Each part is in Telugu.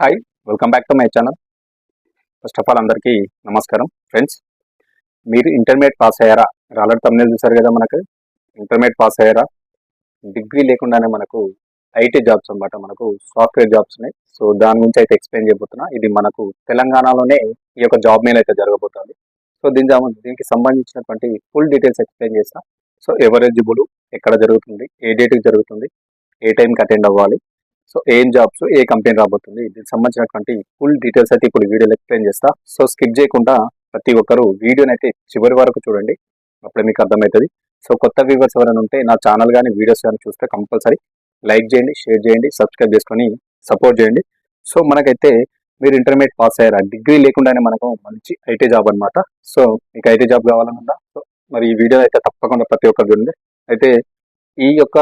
Hi, welcome back to my channel. First of all అందరికీ నమస్కారం ఫ్రెండ్స్. మీరు ఇంటర్మీడియట్ పాస్ అయ్యారా? మీరు ఆల్రెడీ తమ్ముళ్ళు చూసారు కదా. మనకు ఇంటర్మీడియట్ పాస్ అయ్యారా, డిగ్రీ లేకుండానే మనకు ఐటీ జాబ్స్ అన్నమాట, మనకు సాఫ్ట్వేర్ జాబ్స్ ఉన్నాయి. సో దాని గురించి అయితే ఎక్స్ప్లెయిన్ చేయబోతున్నా. ఇది మనకు తెలంగాణలోనే ఈ యొక్క జాబ్ మేల్ అయితే జరగబోతుంది. సో దీనికి సంబంధించినటువంటి ఫుల్ డీటెయిల్స్ ఎక్స్ప్లెయిన్ చేస్తా. సో ఎవరు ఎలిజిబుల్, ఎక్కడ జరుగుతుంది, ఏ డేట్కి జరుగుతుంది, ఏ టైంకి అటెండ్ అవ్వాలి, సో ఏం జాబ్స్, ఏ కంపెనీ రాబోతుంది, దీనికి సంబంధించినటువంటి ఫుల్ డీటెయిల్స్ అయితే ఇప్పుడు వీడియోలో ఎక్స్ప్లెయిన్ చేస్తా. సో స్కిప్ చేయకుండా ప్రతి ఒక్కరు వీడియోని అయితే చివరి వరకు చూడండి, అప్పుడే మీకు అర్థమవుతుంది. సో కొత్త వ్యూవర్స్ ఎవరైనా ఉంటే నా ఛానల్ కానీ వీడియోస్ కానీ చూస్తే కంపల్సరీ లైక్ చేయండి, షేర్ చేయండి, సబ్స్క్రైబ్ చేసుకొని సపోర్ట్ చేయండి. సో మనకైతే మీరు ఇంటర్మీడియట్ పాస్ అయ్యారా, డిగ్రీ లేకుండానే మనకు మంచి ఐటీ జాబ్ అనమాట. సో మీకు ఐటీ జాబ్ కావాలనుకుందా, సో మరి ఈ వీడియో అయితే తప్పకుండా ప్రతి ఒక్కరు చూడండి. అయితే ఈ యొక్క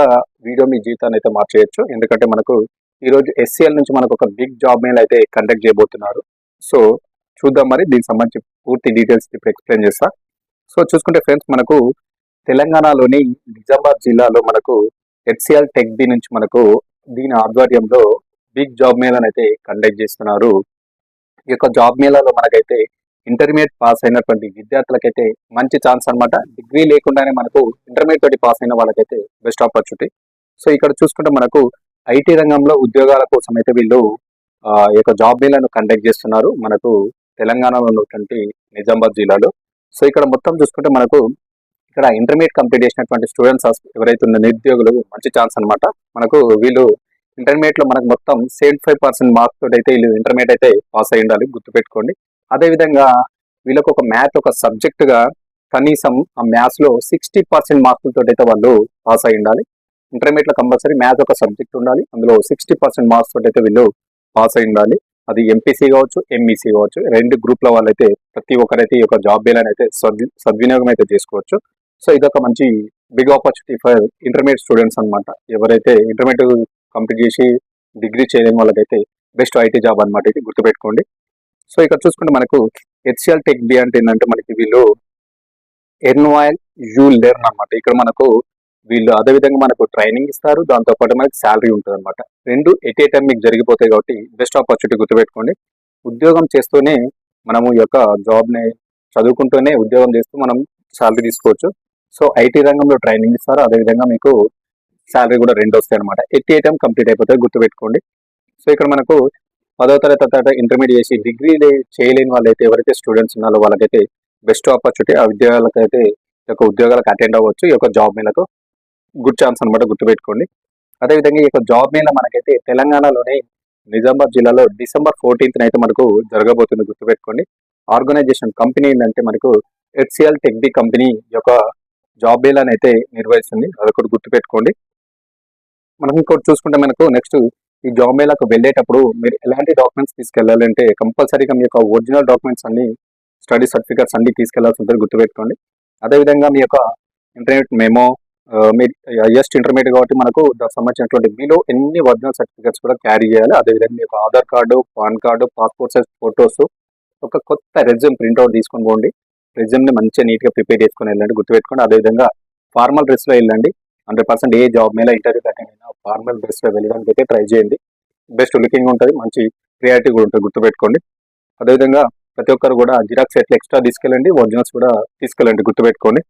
వీడియో మీ జీవితాన్ని అయితే మార్చేయచ్చు. ఎందుకంటే మనకు ఈరోజు ఎస్సీఎల్ నుంచి మనకు ఒక బిగ్ జాబ్ మెయిల్ అయితే కండక్ట్ చేయబోతున్నారు. సో చూద్దాం, మరి దీనికి సంబంధించి పూర్తి డీటెయిల్స్ ఇప్పుడు ఎక్స్ప్లెయిన్ చేస్తా. సో చూసుకుంటే ఫ్రెండ్స్, మనకు తెలంగాణలోని నిజామాబాద్ జిల్లాలో మనకు హెచ్సిఎల్ టెక్ బి నుంచి మనకు దీని ఆధ్వర్యంలో బిగ్ జాబ్ మేళాను అయితే కండక్ట్ చేస్తున్నారు. ఈ యొక్క జాబ్ మేళాలో మనకైతే ఇంటర్మీడియట్ పాస్ అయినటువంటి విద్యార్థులకైతే మంచి ఛాన్స్ అనమాట. డిగ్రీ లేకుండానే మనకు ఇంటర్మీడియట్ తోటి పాస్ అయిన వాళ్ళకైతే బెస్ట్ ఆపర్చునిటీ. సో ఇక్కడ చూసుకుంటే మనకు ఐటీ రంగంలో ఉద్యోగాల కోసం అయితే వీళ్ళు ఈ యొక్క జాబ్ మేళాను కండక్ట్ చేస్తున్నారు మనకు తెలంగాణలో ఉన్నటువంటి నిజామాబాద్ జిల్లాలో. సో ఇక్కడ మొత్తం చూసుకుంటే మనకు ఇక్కడ ఇంటర్మీడియట్ కంప్లీట్ చేసినటువంటి స్టూడెంట్స్ ఎవరైతే ఉన్న నిరుద్యోగులు మంచి ఛాన్స్ అనమాట. మనకు వీళ్ళు ఇంటర్మీడియట్ లో మనకు మొత్తం 75% మార్క్స్ తోటి అయితే వీళ్ళు ఇంటర్మీడియట్ అయితే పాస్ అయి ఉండాలి, గుర్తుపెట్టుకోండి. అదేవిధంగా వీళ్ళకు ఒక మ్యాథ్ ఒక సబ్జెక్ట్ గా కనీసం ఆ మ్యాథ్స్ లో 60% మార్కులతో అయితే వాళ్ళు పాస్ అయి ఉండాలి. ఇంటర్మీడియట్ లో కంపల్సరీ మ్యాథ్స్ ఒక సబ్జెక్ట్ ఉండాలి, అందులో 60% మార్క్స్ తోటి అయితే వీళ్ళు పాస్ అయి ఉండాలి. అది ఎంపీసీ కావచ్చు, ఎంఈసీ కావచ్చు, రెండు గ్రూప్ల వాళ్ళైతే ప్రతి ఒక్కరైతే ఈ యొక్క జాబ్ బేల్ అయితే సద్వినియోగం అయితే చేసుకోవచ్చు. సో ఇదొక మంచి big opportunity for intermediate students అనమాట. ఎవరైతే ఇంటర్మీడియట్ కంప్లీట్ చేసి డిగ్రీ చేయలేని వాళ్ళకైతే బెస్ట్ ఐటీ జాబ్ అనమాట, ఇది గుర్తుపెట్టుకోండి. సో ఇక్కడ చూసుకుంటే మనకు హెచ్సిఎల్ టెక్ బి అంటే ఏంటంటే మనకి వీళ్ళు ఎర్న్వాయిల్ యూ లెర్న్ అనమాట. ఇక్కడ మనకు వీళ్ళు అదేవిధంగా మనకు ట్రైనింగ్ ఇస్తారు, దాంతోపాటు మనకి శాలరీ ఉంటుంది అనమాట. రెండు ఎట్ ఏ టైం మీకు జరిగిపోతాయి కాబట్టి బెస్ట్ ఆపర్చునిటీ, గుర్తుపెట్టుకోండి. ఉద్యోగం చేస్తూనే మనము ఈ యొక్క జాబ్ని చదువుకుంటూనే ఉద్యోగం చేస్తూ మనం శాలరీ తీసుకోవచ్చు. సో ఐటీ రంగంలో ట్రైనింగ్ ఇస్తారు, అదేవిధంగా మీకు శాలరీ కూడా రెండు వస్తాయి అనమాట. ఎట్ ఏ టైం కంప్లీట్ అయిపోతాయి, గుర్తుపెట్టుకోండి. సో ఇక్కడ మనకు 10వ తరగతి తర్వాత ఇంటర్మీడియట్ చేసి డిగ్రీ చేయలేని వాళ్ళైతే ఎవరైతే స్టూడెంట్స్ ఉన్నారో వాళ్ళకైతే బెస్ట్ ఆపర్చునిటీ. ఆ విద్యాలకైతే ఈ యొక్క ఉద్యోగాలకు అటెండ్ అవ్వచ్చు. ఈ యొక్క జాబ్ మేళకు గుడ్ ఛాన్స్ అనమాట, గుర్తుపెట్టుకోండి. అదేవిధంగా ఈ యొక్క జాబ్ మేళ మనకైతే తెలంగాణలోని నిజామాబాద్ జిల్లాలో డిసెంబర్ 14th అయితే మనకు జరగబోతుంది, గుర్తుపెట్టుకోండి. ఆర్గనైజేషన్ కంపెనీ ఏంటంటే మనకు హెచ్సిఎల్ టెక్ బి కంపెనీ యొక్క జాబ్ మేళాని అయితే నిర్వహిస్తుంది, అదొకటి గుర్తుపెట్టుకోండి. మనం ఇంకోటి చూసుకుంటే మనకు నెక్స్ట్ ఈ జాబ్ మేళకు వెళ్ళేటప్పుడు మీరు ఎలాంటి డాక్యుమెంట్స్ తీసుకెళ్ళాలంటే కంపల్సరీగా మీ యొక్క ఒరిజినల్ డాక్యుమెంట్స్ అన్ని, స్టడీ సర్టిఫికేట్స్ అన్ని తీసుకెళ్లాల్సి ఉంటుంది, గుర్తుపెట్టుకోండి. అదేవిధంగా మీ యొక్క ఇంటర్మీడియట్ మెమో, మీరు జస్ట్ ఇంటర్మీడియట్ కాబట్టి మనకు దానికి సంబంధించినటువంటి మీలో ఎన్ని ఒరిజినల్ సర్టిఫికేట్స్ కూడా క్యారీ చేయాలి. అదేవిధంగా మీ యొక్క Aadhaar card, pan card, passport size photos, ఒక కొత్త రెజ్యూమ్ ప్రింట్అవుట్ తీసుకొని పోండి. రెజ్యూమ్ని మంచిగా నీట్గా ప్రిపేర్ చేసుకొని వెళ్ళండి, గుర్తుపెట్టుకోండి. అదేవిధంగా ఫార్మల్ డ్రెస్లో వెళ్ళండి. 100% ఏ జాబ్ మీద ఇంటర్వ్యూ అటెండ్ అయినా ఫార్మల్ డ్రెస్లో వెళ్ళడానికి అయితే ట్రై చేయండి. బెస్ట్ లుకింగ్ ఉంటుంది, మంచి క్రియేటివ్ కూడా ఉంటుంది, గుర్తుపెట్టుకోండి. అదేవిధంగా ప్రతి ఒక్కరు కూడా జిరాక్స్ ఎట్లా ఎక్స్ట్రా తీసుకెళ్ళండి, ఒరిజినల్స్ కూడా తీసుకెళ్ళండి, గుర్తుపెట్టుకోండి.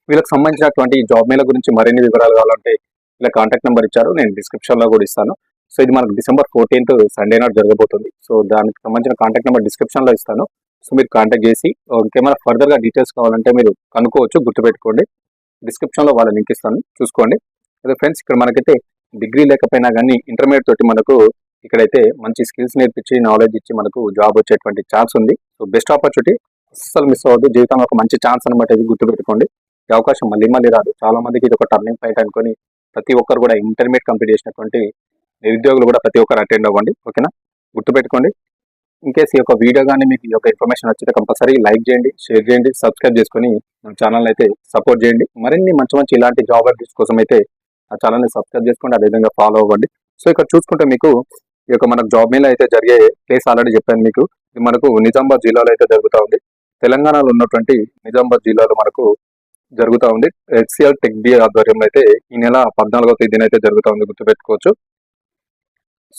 వీళ్ళకి సంబంధించినటువంటి జాబ్ మేళ గురించి మరిన్ని వివరాలు కావాలంటే ఇలా కాంటాక్ట్ నెంబర్ ఇచ్చారు, నేను డిస్క్రిప్షన్లో కూడా ఇస్తాను. సో ఇది మనకు డిసెంబర్ 14th సండే నాడు జరగబోతుంది. సో దానికి సంబంధించిన కాంటాక్ట్ నెంబర్ డిస్క్రిప్షన్లో ఇస్తాను. సో మీరు కాంటాక్ట్ చేసి ఇంకేమైనా ఫర్దర్గా డీటెయిల్స్ కావాలంటే మీరు కనుక్కోవచ్చు, గుర్తుపెట్టుకోండి. డిస్క్రిప్షన్లో వాళ్ళ లింక్ ఇస్తాను, చూసుకోండి. అదే ఫ్రెండ్స్, ఇక్కడ మనకైతే డిగ్రీ లేకపోయినా కానీ ఇంటర్మీడియట్ తోటి మనకు ఇక్కడైతే మంచి స్కిల్స్ నేర్పించి నాలెడ్జ్ ఇచ్చి మనకు జాబ్ వచ్చేటువంటి ఛాన్స్ ఉంది. సో బెస్ట్ ఆపర్చునిటీ, అస్సలు మిస్ అవ్వద్దు. జీవితంలో ఒక మంచి ఛాన్స్ అనమాట, ఇది గుర్తుపెట్టుకోండి. ఈ అవకాశం మళ్ళీ మళ్ళీ రాదు. చాలా మందికి ఇది ఒక టర్నింగ్ పాయింట్ అనుకొని ప్రతి ఒక్కరు కూడా ఇంటర్మీడియట్ కంప్లీట్ చేసినటువంటి నిరుద్యోగులు కూడా ప్రతి ఒక్కరు అటెండ్ అవ్వండి, ఓకేనా, గుర్తుపెట్టుకోండి. ఇన్ కేసు ఈ యొక్క వీడియో కానీ మీకు ఈ యొక్క ఇన్ఫర్మేషన్ వచ్చితే కంపల్సరీ లైక్ చేయండి, షేర్ చేయండి, సబ్స్క్రైబ్ చేసుకొని మన ఛానల్ అయితే సపోర్ట్ చేయండి. మరిన్ని మంచి మంచి ఇలాంటి జాబ్ అప్డేట్స్ కోసం అయితే ఆ ఛానల్ని సబ్స్క్రైబ్ చేసుకోండి, అదేవిధంగా ఫాలో అవ్వండి. సో ఇక్కడ చూసుకుంటే మీకు ఈ యొక్క మనకు జాబ్ మేళ అయితే జరిగే ప్లేస్ ఆల్రెడీ చెప్పాను మీకు. ఇది మనకు నిజామాబాద్ జిల్లాలో అయితే జరుగుతూ ఉంది. తెలంగాణలో ఉన్నటువంటి నిజామాబాద్ జిల్లాలో మనకు జరుగుతూ ఉంది. హెచ్సిఎల్ టెక్ బి ఆధ్వర్యంలో అయితే ఈ నెల 14వ తేదీన అయితే జరుగుతూ ఉంది, గుర్తుపెట్టుకోవచ్చు.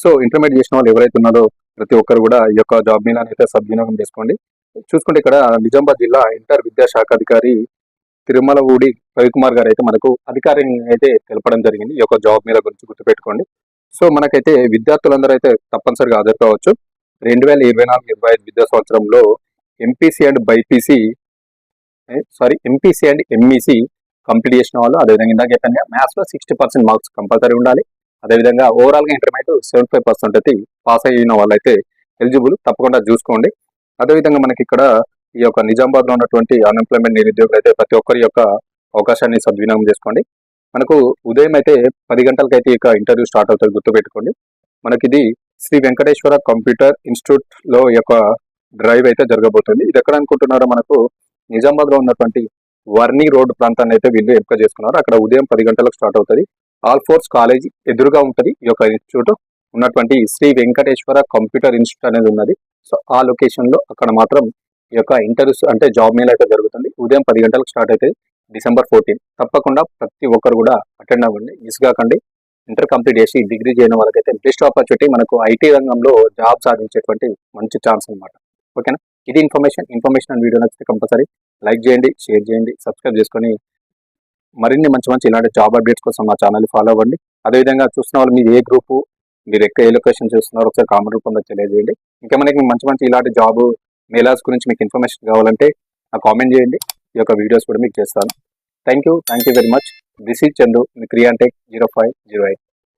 సో ఇంటర్మీడియట్ చేసిన వాళ్ళు ఎవరైతే ఉన్నారో ప్రతి ఒక్కరు కూడా ఈ యొక్క జాబ్ మేళాని అయితే సద్వినియోగం చేసుకోండి. చూసుకుంటే ఇక్కడ నిజామాబాద్ జిల్లా ఇంటర్ విద్యాశాఖ అధికారి తిరుమలవూడి రవికుమార్ గారు అయితే మనకు అధికారిని అయితే తెలపడం జరిగింది ఈ యొక్క జాబ్ మేళా గురించి గుర్తుపెట్టుకోండి. సో మనకైతే విద్యార్థులందరూ అయితే తప్పనిసరిగా హాజరు కావచ్చు. 2024-25 విద్యా సంవత్సరంలో MPC and BiPC MPC and MEC complete చేసిన వాళ్ళు, అదేవిధంగా ఇందాక చెప్పాను మ్యాథ్స్లో 60% మార్క్స్ కంపల్సరీ ఉండాలి. అదేవిధంగా ఓవరాల్గా ఇంటర్మీడియట్ 75% అయితే పాస్ అయిన వాళ్ళైతే ఎలిజిబుల్, తప్పకుండా చూసుకోండి. అదేవిధంగా మనకి ఇక్కడ ఈ యొక్క నిజామాబాద్లో ఉన్నటువంటి అన్ఎంప్లాయ్మెంట్ నిరుద్యోగులు అయితే ప్రతి ఒక్కరి యొక్క అవకాశాన్ని సద్వినియోగం చేసుకోండి. మనకు ఉదయం అయితే 10 గంటలకైతే ఇక ఇంటర్వ్యూ స్టార్ట్ అవుతుంది, గుర్తుపెట్టుకోండి. మనకి ఇది శ్రీ వెంకటేశ్వర కంప్యూటర్ ఇన్స్టిట్యూట్లో ఈ యొక్క డ్రైవ్ అయితే జరగబోతుంది. ఇది ఎక్కడ అనుకుంటున్నారో మనకు నిజామాబాద్లో ఉన్నటువంటి వర్ణి రోడ్ ప్రాంతాన్ని అయితే వీళ్ళు ఎంపిక చేసుకున్నారు. అక్కడ ఉదయం 10 గంటలకు స్టార్ట్ అవుతుంది. ఆల్ ఫోర్స్ కాలేజ్ ఎదురుగా ఉంటుంది ఈ యొక్క ఇన్స్టిట్యూట్. ఉన్నటువంటి శ్రీ వెంకటేశ్వర కంప్యూటర్ ఇన్స్టిట్యూట్ అనేది ఉన్నది. సో ఆ లొకేషన్లో అక్కడ మాత్రం ఈ యొక్క ఇంటర్వ్యూస్ అంటే జాబ్ మేల్ అయితే జరుగుతుంది. ఉదయం 10 గంటలకు స్టార్ట్ అవుతుంది, December 14. తప్పకుండా ప్రతి ఒక్కరు కూడా అటెండ్ అవ్వండి, మిస్ కాకండి. ఇంటర్ కంప్లీట్ చేసి డిగ్రీ చేయని వాళ్ళకైతే బెస్ట్ ఆపర్చునిటీ, మనకు ఐటీ రంగంలో జాబ్ సాధించేటువంటి మంచి ఛాన్స్ అనమాట. ఓకేనా? ఇది ఇన్ఫర్మేషన్ అండ్ వీడియో నచ్చితే కంపల్సరీ లైక్ చేయండి, షేర్ చేయండి, సబ్స్క్రైబ్ చేసుకొని మరిన్ని మంచి ఇలాంటి జాబ్ అప్డేట్స్ కోసం మా ఛానల్ ఫాలో అవ్వండి. అదేవిధంగా చూస్తున్న వాళ్ళు మీరు ఏ గ్రూపు, మీరు ఏ లొకేషన్ చూస్తున్నారో ఒకసారి కామెంట్ రూపంలో తెలియజేయండి. ఇంకా మనకి మంచి ఇలాంటి జాబ్ మేలాస్ గురించి మీకు ఇన్ఫర్మేషన్ కావాలంటే నాకు కామెంట్ చేయండి, ఈ యొక్క వీడియోస్ కూడా మీకు చేస్తాను. Thank you very much. This is Chandu, మీ క్రియాంటెక్ 0508.